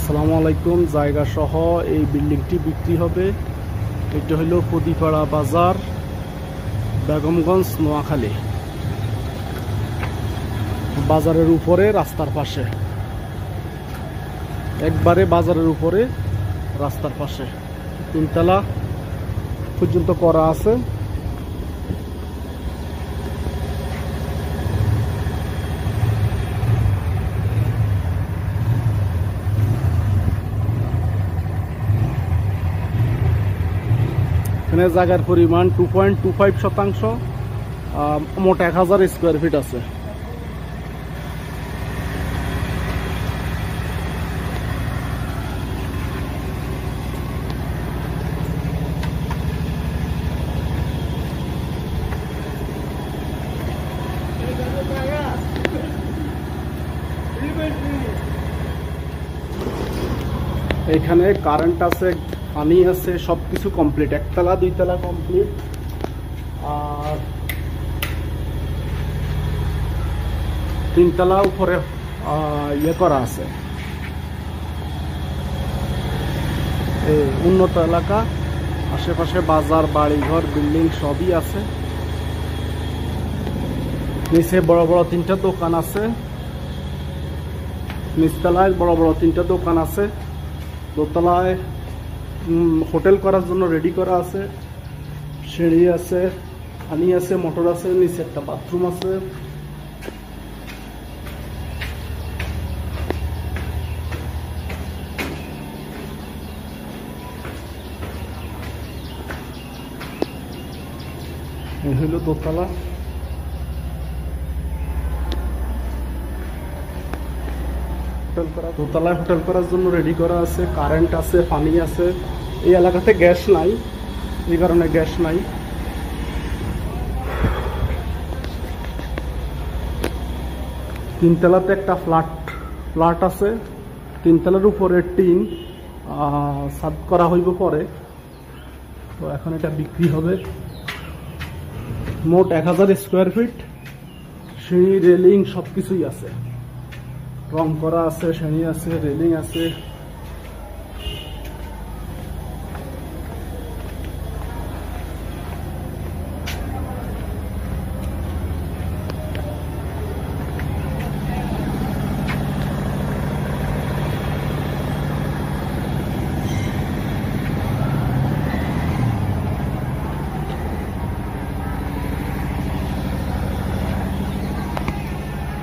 আসসালামু আলাইকুম। জায়গা সহ এই বিল্ডিংটি বিক্রি হবে। এটা হলো পদিপাড়া বাজার, বেগমগঞ্জ, নোয়াখালী। বাজারের উপরে, রাস্তার পাশে, একবারে বাজারের উপরে, রাস্তার পাশে। তিনতলা পর্যন্ত করা আছে। এখানে জায়গার পরিমাণ 2.25%, মোট 1000 স্কোয়ার ফিট আছে। এখানে কারেন্ট আছে, পানি আছে, সবকিছু কমপ্লিট। একতলা দুইতলা কমপ্লিট, আর তিনতলা উপরে ইয়ে করা আছে। এই উন্নত এলাকা, আশেপাশে বাজার, বাড়িঘর, বিল্ডিং সবই আছে। নিচে বড় বড় তিনটা দোকান আছে। নিচতলায় বড় বড় তিনটা দোকান আছে। দোতলায় হোটেল করার জন্য রেডি করা আছে। সিঁড়ি আছে, পানি আছে, মোটর আছে, নিচে একটা বাথরুম আছে। এই হলো দোতলা। দোতলায় হোটেল করার জন্য রেডি করা আছে। কারেন্ট আছে, পানি আছে। এই এলাকাতে গ্যাস নাই, এই কারণে গ্যাস নাই। তিনতলাতে একটা ফ্ল্যাট আছে। তিনতলার উপরে টিন ছাদ করা হইব পরে। তো এখন এটা বিক্রি হবে। মোট 1000 স্কোয়ার ফিট। সিঁড়ি, রেলিং সবকিছুই আছে। রং করা আছে, সিঁড়ি আছে, রেলিং আছে।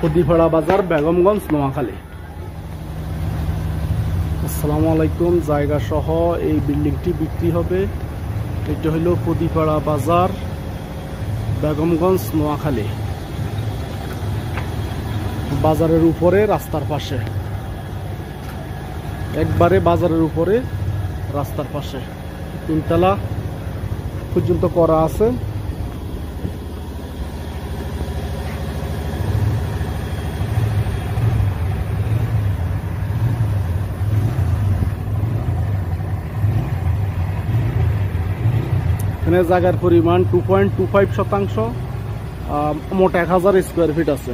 পদিপাড়া বাজার, বেগমগঞ্জ, নোয়াখালী। আসসালামু আলাইকুম। জায়গা সহ এই বিল্ডিংটি বিক্রি হবে। এটা হলো পদিপাড়া বাজার, বেগমগঞ্জ, নোয়াখালী। বাজারের উপরে, রাস্তার পাশে, একবারে বাজারের উপরে, রাস্তার পাশে। তিনতলা পর্যন্ত করা আছে। এখানে জায়গার পরিমাণ 2.25%, মোট 1000 স্কোয়ার ফিট আছে।